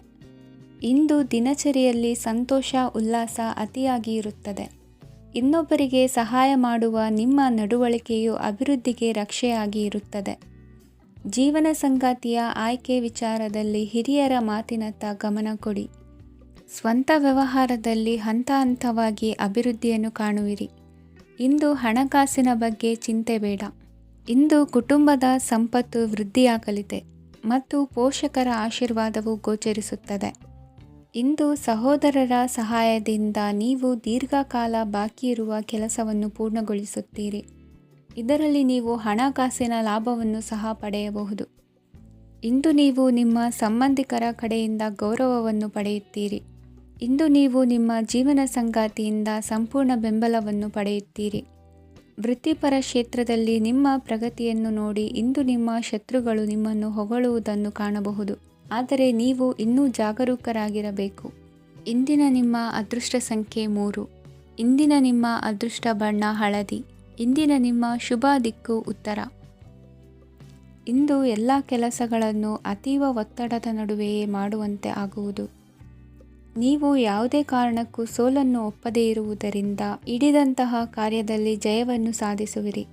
ಇಂದು ದಿನಚರಿಯಲ್ಲಿ ಸಂತೋಷ ಉಲ್ಲಾಸ ಅತಿಯಾಗಿ ಇರುತ್ತದೆ. ಇನ್ನೊಬ್ಬರಿಗೆ ಸಹಾಯ ಮಾಡುವ ನಿಮ್ಮ ನಡವಳಿಕೆಯು ಅಭಿವೃದ್ಧಿಗೆ ರಕ್ಷೆಯಾಗಿ ಇರುತ್ತದೆ. ಜೀವನ ಸಂಗಾತಿಯ ಆಯ್ಕೆ ವಿಚಾರದಲ್ಲಿ ಹಿರಿಯರ ಮಾತಿನತ್ತ ಗಮನ ಕೊಡಿ. ಸ್ವಂತ ವ್ಯವಹಾರದಲ್ಲಿ ಹಂತ ಹಂತವಾಗಿ ಅಭಿವೃದ್ಧಿಯನ್ನು ಕಾಣುವಿರಿ. ಇಂದು ಹಣಕಾಸಿನ ಬಗ್ಗೆ ಚಿಂತೆ ಬೇಡ. ಇಂದು ಕುಟುಂಬದ ಸಂಪತ್ತು ವೃದ್ಧಿಯಾಗಲಿದೆ ಮತ್ತು ಪೋಷಕರ ಆಶೀರ್ವಾದವು ಗೋಚರಿಸುತ್ತದೆ. ಇಂದು ಸಹೋದರರ ಸಹಾಯದಿಂದ ನೀವು ದೀರ್ಘಕಾಲ ಬಾಕಿ ಇರುವ ಕೆಲಸವನ್ನು ಪೂರ್ಣಗೊಳಿಸುತ್ತೀರಿ. ಇದರಲ್ಲಿ ನೀವು ಹಣಕಾಸಿನ ಲಾಭವನ್ನು ಸಹ ಪಡೆಯಬಹುದು. ಇಂದು ನೀವು ನಿಮ್ಮ ಸಂಬಂಧಿಕರ ಕಡೆಯಿಂದ ಗೌರವವನ್ನು ಪಡೆಯುತ್ತೀರಿ. ಇಂದು ನೀವು ನಿಮ್ಮ ಜೀವನ ಸಂಗಾತಿಯಿಂದ ಸಂಪೂರ್ಣ ಬೆಂಬಲವನ್ನು ಪಡೆಯುತ್ತೀರಿ. ವೃತ್ತಿಪರ ಕ್ಷೇತ್ರದಲ್ಲಿ ನಿಮ್ಮ ಪ್ರಗತಿಯನ್ನು ನೋಡಿ ಇಂದು ನಿಮ್ಮ ಶತ್ರುಗಳು ನಿಮ್ಮನ್ನು ಹೊಗಳುವುದನ್ನು ಕಾಣಬಹುದು. ಆದರೆ ನೀವು ಇನ್ನೂ ಜಾಗರೂಕರಾಗಿರಬೇಕು. ಇಂದಿನ ನಿಮ್ಮ ಅದೃಷ್ಟ ಸಂಖ್ಯೆ 3. ಇಂದಿನ ನಿಮ್ಮ ಅದೃಷ್ಟ ಬಣ್ಣ ಹಳದಿ. ಇಂದಿನ ನಿಮ್ಮ ಶುಭ ದಿಕ್ಕು ಉತ್ತರ. ಇಂದು ಎಲ್ಲ ಕೆಲಸಗಳನ್ನು ಅತೀವ ಒತ್ತಡದ ನಡುವೆಯೇ ಮಾಡುವಂತೆ ಆಗುವುದು. ನೀವು ಯಾವುದೇ ಕಾರಣಕ್ಕೂ ಸೋಲನ್ನು ಒಪ್ಪದೇ ಇರುವುದರಿಂದ ಹಿಡಿದಂತಹ ಕಾರ್ಯದಲ್ಲಿ ಜಯವನ್ನು ಸಾಧಿಸುವಿರಿ.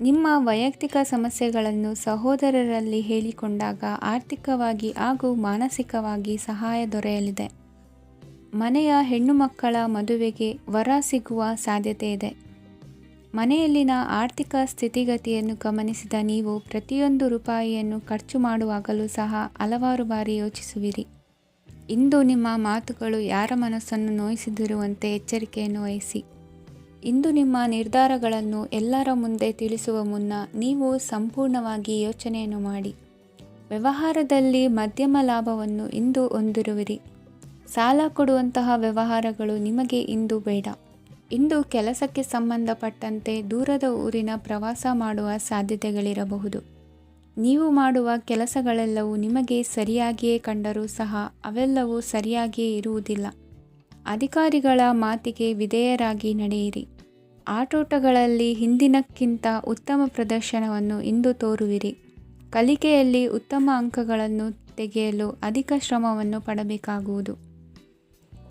ನಿಮ್ಮ ವೈಯಕ್ತಿಕ ಸಮಸ್ಯೆಗಳನ್ನು ಸಹೋದರರಲ್ಲಿ ಹೇಳಿಕೊಂಡಾಗ ಆರ್ಥಿಕವಾಗಿ ಹಾಗೂ ಮಾನಸಿಕವಾಗಿ ಸಹಾಯ ದೊರೆಯಲಿದೆ. ಮನೆಯ ಹೆಣ್ಣು ಮಕ್ಕಳ ಮದುವೆಗೆ ವರ ಸಿಗುವ ಸಾಧ್ಯತೆ ಇದೆ. ಮನೆಯಲ್ಲಿನ ಆರ್ಥಿಕ ಸ್ಥಿತಿಗತಿಯನ್ನು ಗಮನಿಸಿದ ನೀವು ಪ್ರತಿಯೊಂದು ರೂಪಾಯಿಯನ್ನು ಖರ್ಚು ಮಾಡುವಾಗಲೂ ಸಹ ಹಲವಾರು ಬಾರಿ ಯೋಚಿಸುವಿರಿ. ಇಂದು ನಿಮ್ಮ ಮಾತುಗಳು ಯಾರ ಮನಸ್ಸನ್ನು ನೋಯಿಸದಿರುವಂತೆ ಎಚ್ಚರಿಕೆಯನ್ನು ವಹಿಸಿ. ಇಂದು ನಿಮ್ಮ ನಿರ್ಧಾರಗಳನ್ನು ಎಲ್ಲರ ಮುಂದೆ ತಿಳಿಸುವ ಮುನ್ನ ನೀವು ಸಂಪೂರ್ಣವಾಗಿ ಯೋಚನೆಯನ್ನು ಮಾಡಿ. ವ್ಯವಹಾರದಲ್ಲಿ ಮಧ್ಯಮ ಲಾಭವನ್ನು ಇಂದು ಹೊಂದಿರುವಿರಿ. ಸಾಲ ಕೊಡುವಂತಹ ವ್ಯವಹಾರಗಳು ನಿಮಗೆ ಇಂದು ಬೇಡ. ಇಂದು ಕೆಲಸಕ್ಕೆ ಸಂಬಂಧಪಟ್ಟಂತೆ ದೂರದ ಊರಿನ ಪ್ರವಾಸ ಮಾಡುವ ಸಾಧ್ಯತೆಗಳಿರಬಹುದು. ನೀವು ಮಾಡುವ ಕೆಲಸಗಳೆಲ್ಲವೂ ನಿಮಗೆ ಸರಿಯಾಗಿಯೇ ಕಂಡರೂ ಸಹ ಅವೆಲ್ಲವೂ ಸರಿಯಾಗಿಯೇ ಇರುವುದಿಲ್ಲ. ಅಧಿಕಾರಿಗಳ ಮಾತಿಗೆ ವಿಧೇಯರಾಗಿ ನಡೆಯಿರಿ. ಆಟೋಟಗಳಲ್ಲಿ ಹಿಂದಿನಕ್ಕಿಂತ ಉತ್ತಮ ಪ್ರದರ್ಶನವನ್ನು ಇಂದು ತೋರುವಿರಿ. ಕಲಿಕೆಯಲ್ಲಿ ಉತ್ತಮ ಅಂಕಗಳನ್ನು ತೆಗೆಯಲು ಅಧಿಕ ಶ್ರಮವನ್ನು ಪಡಬೇಕಾಗುವುದು.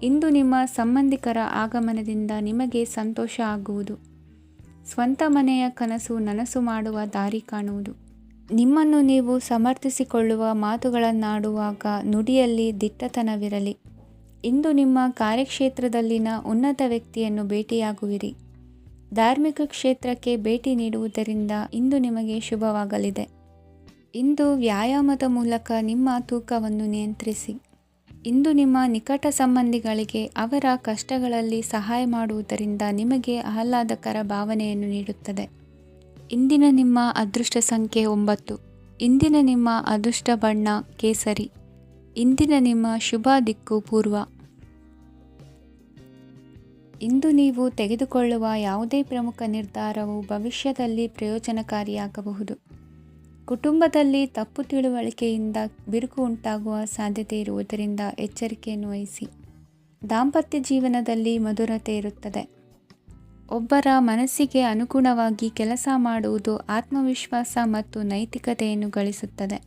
ಇಂದು ನಿಮ್ಮ ಸಂಬಂಧಿಕರ ಆಗಮನದಿಂದ ನಿಮಗೆ ಸಂತೋಷ ಆಗುವುದು. ಸ್ವಂತ ಮನೆಯ ಕನಸು ನನಸು ಮಾಡುವ ದಾರಿ ಕಾಣುವುದು. ನಿಮ್ಮನ್ನು ನೀವು ಸಮರ್ಥಿಸಿಕೊಳ್ಳುವ ಮಾತುಗಳನ್ನಾಡುವಾಗ ನುಡಿಯಲ್ಲಿ ದಿಟ್ಟತನವಿರಲಿ. ಇಂದು ನಿಮ್ಮ ಕಾರ್ಯಕ್ಷೇತ್ರದಲ್ಲಿನ ಉನ್ನತ ವ್ಯಕ್ತಿಯನ್ನು ಭೇಟಿಯಾಗುವಿರಿ. ಧಾರ್ಮಿಕ ಕ್ಷೇತ್ರಕ್ಕೆ ಭೇಟಿ ನೀಡುವುದರಿಂದ ಇಂದು ನಿಮಗೆ ಶುಭವಾಗಲಿದೆ. ಇಂದು ವ್ಯಾಯಾಮದ ಮೂಲಕ ನಿಮ್ಮ ತೂಕವನ್ನು ನಿಯಂತ್ರಿಸಿ. ಇಂದು ನಿಮ್ಮ ನಿಕಟ ಸಂಬಂಧಿಗಳಿಗೆ ಅವರ ಕಷ್ಟಗಳಲ್ಲಿ ಸಹಾಯ ಮಾಡುವುದರಿಂದ ನಿಮಗೆ ಆಹ್ಲಾದಕರ ಭಾವನೆಯನ್ನು ನೀಡುತ್ತದೆ. ಇಂದಿನ ನಿಮ್ಮ ಅದೃಷ್ಟ ಸಂಖ್ಯೆ 9. ಇಂದಿನ ನಿಮ್ಮ ಅದೃಷ್ಟ ಬಣ್ಣ ಕೇಸರಿ. ಇಂದಿನ ನಿಮ್ಮ ಶುಭ ದಿಕ್ಕು ಪೂರ್ವ. ಇಂದು ನೀವು ತೆಗೆದುಕೊಳ್ಳುವ ಯಾವುದೇ ಪ್ರಮುಖ ನಿರ್ಧಾರವು ಭವಿಷ್ಯದಲ್ಲಿ ಪ್ರಯೋಜನಕಾರಿಯಾಗಬಹುದು. ಕುಟುಂಬದಲ್ಲಿ ತಪ್ಪು ತಿಳುವಳಿಕೆಯಿಂದ ಬಿರುಕು ಉಂಟಾಗುವ ಸಾಧ್ಯತೆ ಇರುವುದರಿಂದ ಎಚ್ಚರಿಕೆಯನ್ನು ವಹಿಸಿ. ದಾಂಪತ್ಯ ಜೀವನದಲ್ಲಿ ಮಧುರತೆ ಇರುತ್ತದೆ. ಒಬ್ಬರ ಮನಸ್ಸಿಗೆ ಅನುಗುಣವಾಗಿ ಕೆಲಸ ಮಾಡುವುದು ಆತ್ಮವಿಶ್ವಾಸ ಮತ್ತು ನೈತಿಕತೆಯನ್ನು ಗಳಿಸುತ್ತದೆ.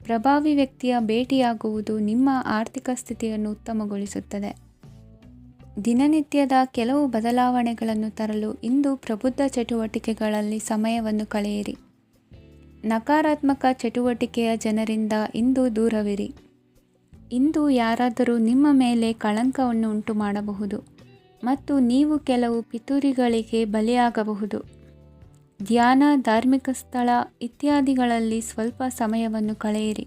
ಪ್ರಭಾವಿ ವ್ಯಕ್ತಿಯ ಭೇಟಿಯಾಗುವುದು ನಿಮ್ಮ ಆರ್ಥಿಕ ಸ್ಥಿತಿಯನ್ನು ಉತ್ತಮಗೊಳಿಸುತ್ತದೆ. ದಿನನಿತ್ಯದ ಕೆಲವು ಬದಲಾವಣೆಗಳನ್ನು ತರಲು ಇಂದು ಪ್ರಬುದ್ಧ ಚಟುವಟಿಕೆಗಳಲ್ಲಿ ಸಮಯವನ್ನು ಕಳೆಯಿರಿ. ನಕಾರಾತ್ಮಕ ಚಟುವಟಿಕೆಯ ಜನರಿಂದ ಇಂದು ದೂರವಿರಿ. ಇಂದು ಯಾರಾದರೂ ನಿಮ್ಮ ಮೇಲೆ ಕಳಂಕವನ್ನು ಉಂಟು ಮಾಡಬಹುದು ಮತ್ತು ನೀವು ಕೆಲವು ಪಿತೂರಿಗಳಿಗೆ ಬಲಿಯಾಗಬಹುದು. ಧ್ಯಾನ, ಧಾರ್ಮಿಕ ಸ್ಥಳ ಇತ್ಯಾದಿಗಳಲ್ಲಿ ಸ್ವಲ್ಪ ಸಮಯವನ್ನು ಕಳೆಯಿರಿ.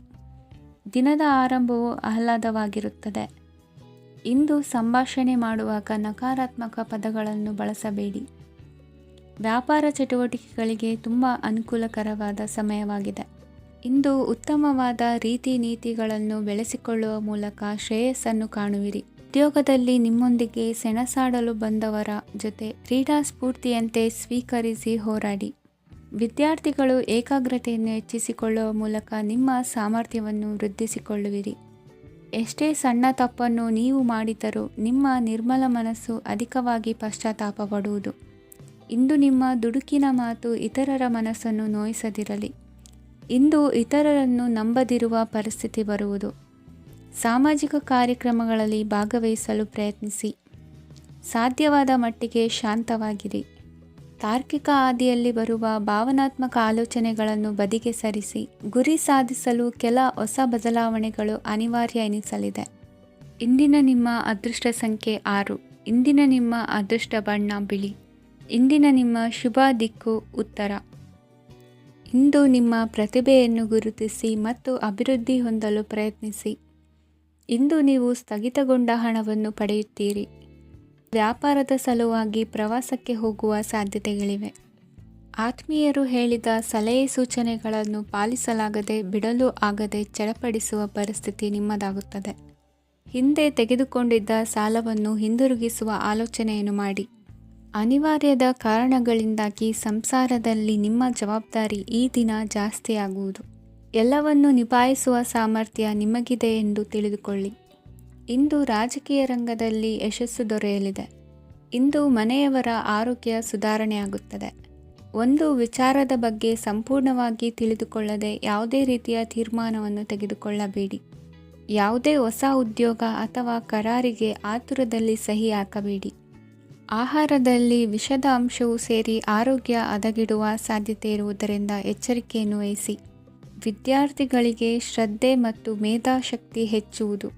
ದಿನದ ಆರಂಭವು ಆಹ್ಲಾದವಾಗಿರುತ್ತದೆ. ಇಂದು ಸಂಭಾಷಣೆ ಮಾಡುವಾಗ ನಕಾರಾತ್ಮಕ ಪದಗಳನ್ನು ಬಳಸಬೇಡಿ. ವ್ಯಾಪಾರ ಚಟುವಟಿಕೆಗಳಿಗೆ ತುಂಬ ಅನುಕೂಲಕರವಾದ ಸಮಯವಾಗಿದೆ. ಇಂದು ಉತ್ತಮವಾದ ರೀತಿ ನೀತಿಗಳನ್ನು ಬೆಳೆಸಿಕೊಳ್ಳುವ ಮೂಲಕ ಶ್ರೇಯಸ್ಸನ್ನು ಕಾಣುವಿರಿ. ಉದ್ಯೋಗದಲ್ಲಿ ನಿಮ್ಮೊಂದಿಗೆ ಸೆಣಸಾಡಲು ಬಂದವರ ಜೊತೆ ಕ್ರೀಡಾ ಸ್ಫೂರ್ತಿಯಂತೆ ಸ್ವೀಕರಿಸಿ ಹೋರಾಡಿ. ವಿದ್ಯಾರ್ಥಿಗಳು ಏಕಾಗ್ರತೆಯನ್ನು ಹೆಚ್ಚಿಸಿಕೊಳ್ಳುವ ಮೂಲಕ ನಿಮ್ಮ ಸಾಮರ್ಥ್ಯವನ್ನು ವೃದ್ಧಿಸಿಕೊಳ್ಳುವಿರಿ. ಎಷ್ಟೇ ಸಣ್ಣ ತಪ್ಪನ್ನು ನೀವು ಮಾಡಿದರೂ ನಿಮ್ಮ ನಿರ್ಮಲ ಮನಸ್ಸು ಅಧಿಕವಾಗಿ ಪಶ್ಚಾತ್ತಾಪ ಪಡುವುದು. ಇಂದು ನಿಮ್ಮ ದುಡುಕಿನ ಮಾತು ಇತರರ ಮನಸ್ಸನ್ನು ನೋಯಿಸದಿರಲಿ. ಇಂದು ಇತರರನ್ನು ನಂಬದಿರುವ ಪರಿಸ್ಥಿತಿ ಬರುವುದು. ಸಾಮಾಜಿಕ ಕಾರ್ಯಕ್ರಮಗಳಲ್ಲಿ ಭಾಗವಹಿಸಲು ಪ್ರಯತ್ನಿಸಿ. ಸಾಧ್ಯವಾದ ಮಟ್ಟಿಗೆ ಶಾಂತವಾಗಿರಿ. ತಾರ್ಕಿಕ ಹಾದಿಯಲ್ಲಿ ಬರುವ ಭಾವನಾತ್ಮಕ ಆಲೋಚನೆಗಳನ್ನು ಬದಿಗೆ ಸರಿಸಿ. ಗುರಿ ಸಾಧಿಸಲು ಕೆಲ ಹೊಸ ಬದಲಾವಣೆಗಳು ಅನಿವಾರ್ಯ ಎನಿಸಲಿದೆ. ಇಂದಿನ ನಿಮ್ಮ ಅದೃಷ್ಟ ಸಂಖ್ಯೆ 6. ಇಂದಿನ ನಿಮ್ಮ ಅದೃಷ್ಟ ಬಣ್ಣ ಬಿಳಿ. ಇಂದಿನ ನಿಮ್ಮ ಶುಭ ದಿಕ್ಕು ಉತ್ತರ. ಇಂದು ನಿಮ್ಮ ಪ್ರತಿಭೆಯನ್ನು ಗುರುತಿಸಿ ಮತ್ತು ಅಭಿವೃದ್ಧಿ ಹೊಂದಲು ಪ್ರಯತ್ನಿಸಿ. ಇಂದು ನೀವು ಸ್ಥಗಿತಗೊಂಡ ಹಣವನ್ನು ಪಡೆಯುತ್ತೀರಿ. ವ್ಯಾಪಾರದ ಸಲುವಾಗಿ ಪ್ರವಾಸಕ್ಕೆ ಹೋಗುವ ಸಾಧ್ಯತೆಗಳಿವೆ. ಆತ್ಮೀಯರು ಹೇಳಿದ ಸಲಹೆ ಸೂಚನೆಗಳನ್ನು ಪಾಲಿಸಲಾಗದೆ ಬಿಡಲು ಆಗದೆ ಚಡಪಡಿಸುವ ಪರಿಸ್ಥಿತಿ ನಿಮ್ಮದಾಗುತ್ತದೆ. ಹಿಂದೆ ತೆಗೆದುಕೊಂಡಿದ್ದ ಸಾಲವನ್ನು ಹಿಂದಿರುಗಿಸುವ ಆಲೋಚನೆಯನ್ನು ಮಾಡಿ. ಅನಿವಾರ್ಯದ ಕಾರಣಗಳಿಂದಾಗಿ ಸಂಸಾರದಲ್ಲಿ ನಿಮ್ಮ ಜವಾಬ್ದಾರಿ ಈ ದಿನ ಜಾಸ್ತಿಯಾಗುವುದು. ಎಲ್ಲವನ್ನು ನಿಭಾಯಿಸುವ ಸಾಮರ್ಥ್ಯ ನಿಮಗಿದೆ ಎಂದು ತಿಳಿದುಕೊಳ್ಳಿ. ಇಂದು ರಾಜಕೀಯ ರಂಗದಲ್ಲಿ ಯಶಸ್ಸು ದೊರೆಯಲಿದೆ. ಇಂದು ಮನೆಯವರ ಆರೋಗ್ಯ ಸುಧಾರಣೆಯಾಗುತ್ತದೆ. ಒಂದು ವಿಚಾರದ ಬಗ್ಗೆ ಸಂಪೂರ್ಣವಾಗಿ ತಿಳಿದುಕೊಳ್ಳದೆ ಯಾವುದೇ ರೀತಿಯ ತೀರ್ಮಾನವನ್ನು ತೆಗೆದುಕೊಳ್ಳಬೇಡಿ. ಯಾವುದೇ ಹೊಸ ಉದ್ಯೋಗ ಅಥವಾ ಕರಾರಿಗೆ ಆತುರದಲ್ಲಿ ಸಹಿ ಹಾಕಬೇಡಿ. ಆಹಾರದಲ್ಲಿ ವಿಷದ ಅಂಶವು ಸೇರಿ ಆರೋಗ್ಯ ಹದಗೆಡುವ ಸಾಧ್ಯತೆ ಇರುವುದರಿಂದ ಎಚ್ಚರಿಕೆಯನ್ನು ವಹಿಸಿ. ವಿದ್ಯಾರ್ಥಿಗಳಿಗೆ ಶ್ರದ್ಧೆ ಮತ್ತು ಮೇಧಾಶಕ್ತಿ ಹೆಚ್ಚುವುದು.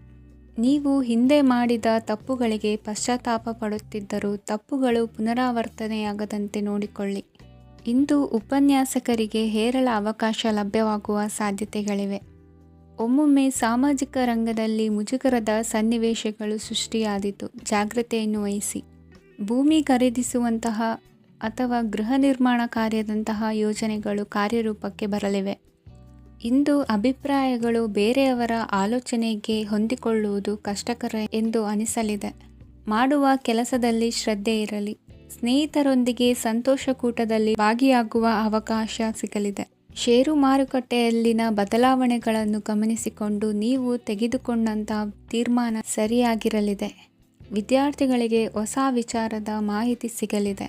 ನೀವು ಹಿಂದೆ ಮಾಡಿದ ತಪ್ಪುಗಳಿಗೆ ಪಶ್ಚಾತ್ತಾಪ ಪಡುತ್ತಿದ್ದರೂ ತಪ್ಪುಗಳು ಪುನರಾವರ್ತನೆಯಾಗದಂತೆ ನೋಡಿಕೊಳ್ಳಿ. ಇಂದು ಉಪನ್ಯಾಸಕರಿಗೆ ಹೇರಳ ಅವಕಾಶ ಲಭ್ಯವಾಗುವ ಸಾಧ್ಯತೆಗಳಿವೆ. ಒಮ್ಮೊಮ್ಮೆ ಸಾಮಾಜಿಕ ರಂಗದಲ್ಲಿ ಮುಜುಗರದ ಸನ್ನಿವೇಶಗಳು ಸೃಷ್ಟಿಯಾದೀತು. ಜಾಗ್ರತೆಯನ್ನು ವಹಿಸಿ. ಭೂಮಿ ಖರೀದಿಸುವಂತಹ ಅಥವಾ ಗೃಹ ನಿರ್ಮಾಣ ಕಾರ್ಯದಂತಹ ಯೋಜನೆಗಳು ಕಾರ್ಯರೂಪಕ್ಕೆ ಬರಲಿವೆ. ಇಂದು ಅಭಿಪ್ರಾಯಗಳು ಬೇರೆಯವರ ಆಲೋಚನೆಗೆ ಹೊಂದಿಕೊಳ್ಳುವುದು ಕಷ್ಟಕರ ಎಂದು ಅನಿಸಲಿದೆ. ಮಾಡುವ ಕೆಲಸದಲ್ಲಿ ಶ್ರದ್ಧೆ ಇರಲಿ. ಸ್ನೇಹಿತರೊಂದಿಗೆ ಸಂತೋಷಕೂಟದಲ್ಲಿ ಭಾಗಿಯಾಗುವ ಅವಕಾಶ ಸಿಗಲಿದೆ. ಷೇರು ಮಾರುಕಟ್ಟೆಯಲ್ಲಿನ ಬದಲಾವಣೆಗಳನ್ನು ಗಮನಿಸಿಕೊಂಡು ನೀವು ತೆಗೆದುಕೊಂಡಂತಹ ತೀರ್ಮಾನ ಸರಿಯಾಗಿರಲಿದೆ. ವಿದ್ಯಾರ್ಥಿಗಳಿಗೆ ಹೊಸ ವಿಚಾರದ ಮಾಹಿತಿ ಸಿಗಲಿದೆ.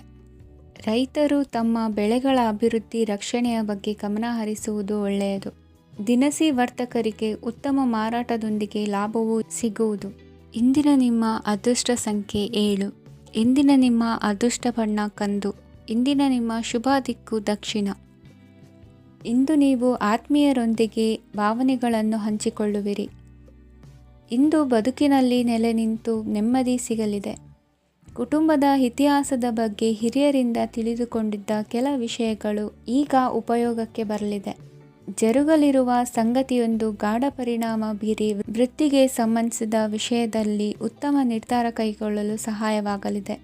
ರೈತರು ತಮ್ಮ ಬೆಳೆಗಳ ಅಭಿವೃದ್ಧಿ ರಕ್ಷಣೆಯ ಬಗ್ಗೆ ಗಮನ ಹರಿಸುವುದು ಒಳ್ಳೆಯದು. ದಿನಸಿ ವರ್ತಕರಿಗೆ ಉತ್ತಮ ಮಾರಾಟದೊಂದಿಗೆ ಲಾಭವೂ ಸಿಗುವುದು. ಇಂದಿನ ನಿಮ್ಮ ಅದೃಷ್ಟ ಸಂಖ್ಯೆ 7. ಇಂದಿನ ನಿಮ್ಮ ಅದೃಷ್ಟ ಬಣ್ಣ ಕಂದು. ಇಂದಿನ ನಿಮ್ಮ ಶುಭ ದಿಕ್ಕು ದಕ್ಷಿಣ. ಇಂದು ನೀವು ಆತ್ಮೀಯರೊಂದಿಗೆ ಭಾವನೆಗಳನ್ನು ಹಂಚಿಕೊಳ್ಳುವಿರಿ. ಇಂದು ಬದುಕಿನಲ್ಲಿ ನೆಲೆ ನಿಂತು ನೆಮ್ಮದಿ ಸಿಗಲಿದೆ. ಕುಟುಂಬದ ಇತಿಹಾಸದ ಬಗ್ಗೆ ಹಿರಿಯರಿಂದ ತಿಳಿದುಕೊಂಡಿದ್ದ ಕೆಲ ವಿಷಯಗಳು ಈಗ ಉಪಯೋಗಕ್ಕೆ ಬರಲಿದೆ. ಜರುಗಲಿರುವ ಸಂಗತಿಯೊಂದು ಗಾಢ ಪರಿಣಾಮ ಬೀರಿ ವೃತ್ತಿಗೆ ಸಂಬಂಧಿಸಿದ ವಿಷಯದಲ್ಲಿ ಉತ್ತಮ ನಿರ್ಧಾರ ಕೈಗೊಳ್ಳಲು ಸಹಾಯವಾಗಲಿದೆ.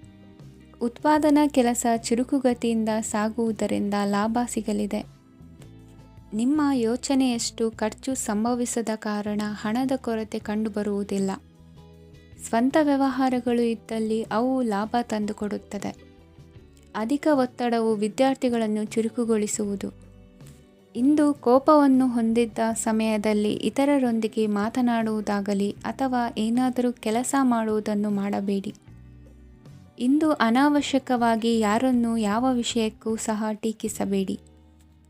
ಉತ್ಪಾದನಾ ಕೆಲಸ ಚುರುಕುಗತಿಯಿಂದ ಸಾಗುವುದರಿಂದ ಲಾಭ ಸಿಗಲಿದೆ. ನಿಮ್ಮ ಯೋಚನೆಯಷ್ಟು ಖರ್ಚು ಸಂಭವಿಸದ ಕಾರಣ ಹಣದ ಕೊರತೆ ಕಂಡುಬರುವುದಿಲ್ಲ. ಸ್ವಂತ ವ್ಯವಹಾರಗಳು ಇದ್ದಲ್ಲಿ ಅವು ಲಾಭ ತಂದುಕೊಡುತ್ತದೆ. ಅಧಿಕ ಒತ್ತಡವು ವಿದ್ಯಾರ್ಥಿಗಳನ್ನು ಚುರುಕುಗೊಳಿಸುವುದು. ಇಂದು ಕೋಪವನ್ನು ಹೊಂದಿದ್ದ ಸಮಯದಲ್ಲಿ ಇತರರೊಂದಿಗೆ ಮಾತನಾಡುವುದಾಗಲಿ ಅಥವಾ ಏನಾದರೂ ಕೆಲಸ ಮಾಡುವುದನ್ನು ಮಾಡಬೇಡಿ. ಇಂದು ಅನಾವಶ್ಯಕವಾಗಿ ಯಾರನ್ನು ಯಾವ ವಿಷಯಕ್ಕೂ ಸಹ ಟೀಕಿಸಬೇಡಿ.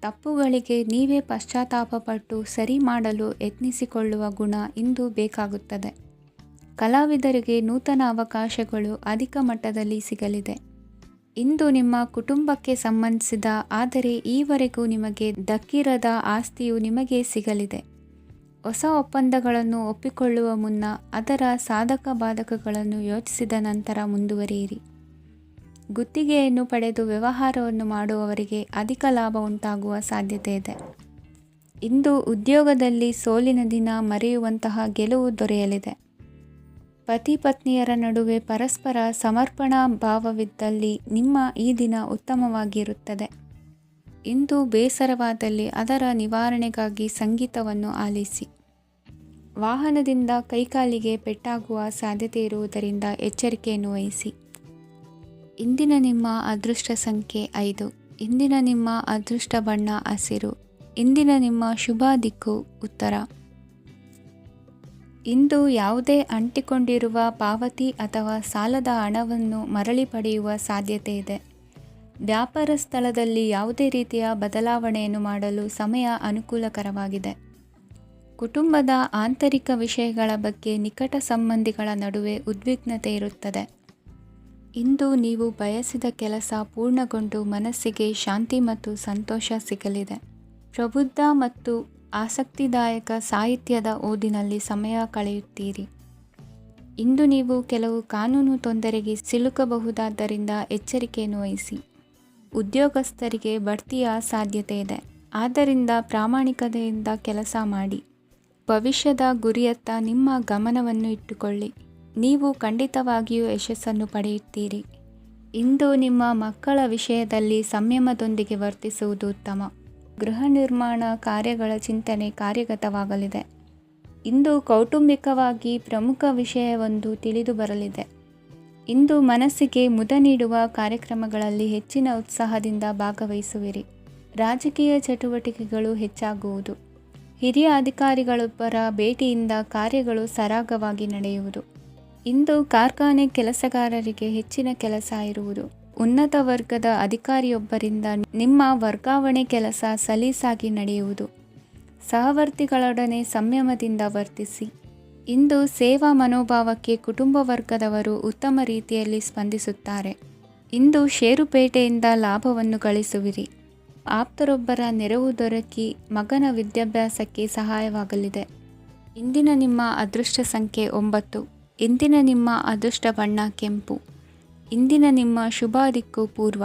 ತಪ್ಪುಗಳಿಗೆ ನೀವೇ ಪಶ್ಚಾತ್ತಾಪಪಟ್ಟು ಸರಿ ಮಾಡಲು ಯತ್ನಿಸಿಕೊಳ್ಳುವ ಗುಣ ಇಂದು ಬೇಕಾಗುತ್ತದೆ. ಕಲಾವಿದರಿಗೆ ನೂತನ ಅವಕಾಶಗಳು ಅಧಿಕ ಮಟ್ಟದಲ್ಲಿ ಸಿಗಲಿದೆ. ಇಂದು ನಿಮ್ಮ ಕುಟುಂಬಕ್ಕೆ ಸಂಬಂಧಿಸಿದ ಆದರೆ ಈವರೆಗೂ ನಿಮಗೆ ದಕ್ಕಿರದ ಆಸ್ತಿಯು ನಿಮಗೆ ಸಿಗಲಿದೆ. ಹೊಸ ಒಪ್ಪಂದಗಳನ್ನು ಒಪ್ಪಿಕೊಳ್ಳುವ ಮುನ್ನ ಅದರ ಸಾಧಕ ಬಾಧಕಗಳನ್ನು ಯೋಚಿಸಿದ ನಂತರ ಮುಂದುವರಿಯಿರಿ. ಗುತ್ತಿಗೆಯನ್ನು ಪಡೆದು ವ್ಯವಹಾರವನ್ನು ಮಾಡುವವರಿಗೆ ಅಧಿಕ ಲಾಭ ಉಂಟಾಗುವ ಸಾಧ್ಯತೆ ಇದೆ. ಇಂದು ಉದ್ಯೋಗದಲ್ಲಿ ಸೋಲಿನ ದಿನ ಮರೆಯುವಂತಹ ಗೆಲುವು ದೊರೆಯಲಿದೆ. ಪತಿ ಪತ್ನಿಯರ ನಡುವೆ ಪರಸ್ಪರ ಸಮರ್ಪಣಾ ಭಾವವಿದ್ದಲ್ಲಿ ನಿಮ್ಮ ಈ ದಿನ ಉತ್ತಮವಾಗಿರುತ್ತದೆ. ಇಂದು ಬೇಸರವಾದಲ್ಲಿ ಅದರ ನಿವಾರಣೆಗಾಗಿ ಸಂಗೀತವನ್ನು ಆಲಿಸಿ. ವಾಹನದಿಂದ ಕೈಕಾಲಿಗೆ ಪೆಟ್ಟಾಗುವ ಸಾಧ್ಯತೆ ಇರುವುದರಿಂದ ಎಚ್ಚರಿಕೆಯನ್ನು ವಹಿಸಿ. ಇಂದಿನ ನಿಮ್ಮ ಅದೃಷ್ಟ ಸಂಖ್ಯೆ 5. ಇಂದಿನ ನಿಮ್ಮ ಅದೃಷ್ಟ ಬಣ್ಣ ಹಸಿರು. ಇಂದಿನ ನಿಮ್ಮ ಶುಭ ದಿಕ್ಕು ಉತ್ತರ. ಇಂದು ಯಾವುದೇ ಅಂಟಿಕೊಂಡಿರುವ ಪಾವತಿ ಅಥವಾ ಸಾಲದ ಹಣವನ್ನು ಮರಳಿ ಪಡೆಯುವ ಸಾಧ್ಯತೆ ಇದೆ. ವ್ಯಾಪಾರ ಸ್ಥಳದಲ್ಲಿ ಯಾವುದೇ ರೀತಿಯ ಬದಲಾವಣೆಯನ್ನು ಮಾಡಲು ಸಮಯ ಅನುಕೂಲಕರವಾಗಿದೆ. ಕುಟುಂಬದ ಆಂತರಿಕ ವಿಷಯಗಳ ಬಗ್ಗೆ ನಿಕಟ ಸಂಬಂಧಿಗಳ ನಡುವೆ ಉದ್ವಿಗ್ನತೆ ಇರುತ್ತದೆ. ಇಂದು ನೀವು ಬಯಸಿದ ಕೆಲಸ ಪೂರ್ಣಗೊಂಡು ಮನಸ್ಸಿಗೆ ಶಾಂತಿ ಮತ್ತು ಸಂತೋಷ ಸಿಗಲಿದೆ. ಪ್ರಬುದ್ಧ ಮತ್ತು ಆಸಕ್ತಿದಾಯಕ ಸಾಹಿತ್ಯದ ಓದಿನಲ್ಲಿ ಸಮಯ ಕಳೆಯುತ್ತೀರಿ. ಇಂದು ನೀವು ಕೆಲವು ಕಾನೂನು ತೊಂದರೆಗೆ ಸಿಲುಕಬಹುದಾದ್ದರಿಂದ ಎಚ್ಚರಿಕೆಯನ್ನು ವಹಿಸಿ. ಉದ್ಯೋಗಸ್ಥರಿಗೆ ಬಡ್ತಿಯ ಸಾಧ್ಯತೆ ಇದೆ. ಆದ್ದರಿಂದ ಪ್ರಾಮಾಣಿಕತೆಯಿಂದ ಕೆಲಸ ಮಾಡಿ. ಭವಿಷ್ಯದ ಗುರಿಯತ್ತ ನಿಮ್ಮ ಗಮನವನ್ನು ಇಟ್ಟುಕೊಳ್ಳಿ. ನೀವು ಖಂಡಿತವಾಗಿಯೂ ಯಶಸ್ಸನ್ನು ಪಡೆಯುತ್ತೀರಿ. ಇಂದು ನಿಮ್ಮ ಮಕ್ಕಳ ವಿಷಯದಲ್ಲಿ ಸಂಯಮದೊಂದಿಗೆ ವರ್ತಿಸುವುದು ಉತ್ತಮ. ಗೃಹ ನಿರ್ಮಾಣ ಕಾರ್ಯಗಳ ಚಿಂತನೆ ಕಾರ್ಯಗತವಾಗಲಿದೆ. ಇಂದು ಕೌಟುಂಬಿಕವಾಗಿ ಪ್ರಮುಖ ವಿಷಯವೊಂದು ತಿಳಿದು ಬರಲಿದೆ. ಇಂದು ಮನಸ್ಸಿಗೆ ಮುದ ನೀಡುವ ಕಾರ್ಯಕ್ರಮಗಳಲ್ಲಿ ಹೆಚ್ಚಿನ ಉತ್ಸಾಹದಿಂದ ಭಾಗವಹಿಸುವಿರಿ. ರಾಜಕೀಯ ಚಟುವಟಿಕೆಗಳು ಹೆಚ್ಚಾಗುವುದು. ಹಿರಿಯ ಅಧಿಕಾರಿಗಳೊಬ್ಬರ ಭೇಟಿಯಿಂದ ಕಾರ್ಯಗಳು ಸರಾಗವಾಗಿ ನಡೆಯುವುದು. ಇಂದು ಕಾರ್ಖಾನೆ ಕೆಲಸಗಾರರಿಗೆ ಹೆಚ್ಚಿನ ಕೆಲಸ ಇರುವುದು. ಉನ್ನತ ವರ್ಗದ ಅಧಿಕಾರಿಯೊಬ್ಬರಿಂದ ನಿಮ್ಮ ವರ್ಗಾವಣೆ ಕೆಲಸ ಸಲೀಸಾಗಿ ನಡೆಯುವುದು. ಸಹವರ್ತಿಗಳೊಡನೆ ಸಂಯಮದಿಂದ ವರ್ತಿಸಿ. ಇಂದು ಸೇವಾ ಮನೋಭಾವಕ್ಕೆ ಕುಟುಂಬ ವರ್ಗದವರು ಉತ್ತಮ ರೀತಿಯಲ್ಲಿ ಸ್ಪಂದಿಸುತ್ತಾರೆ. ಇಂದು ಷೇರುಪೇಟೆಯಿಂದ ಲಾಭವನ್ನು ಗಳಿಸುವಿರಿ. ಆಪ್ತರೊಬ್ಬರ ನೆರವು ದೊರಕಿ ಮಗನ ವಿದ್ಯಾಭ್ಯಾಸಕ್ಕೆ ಸಹಾಯವಾಗಲಿದೆ. ಇಂದಿನ ನಿಮ್ಮ ಅದೃಷ್ಟ ಸಂಖ್ಯೆ 9. ಇಂದಿನ ನಿಮ್ಮ ಅದೃಷ್ಟ ಬಣ್ಣ ಕೆಂಪು. ಇಂದಿನ ನಿಮ್ಮ ಶುಭ ದಿಕ್ಕು ಪೂರ್ವ.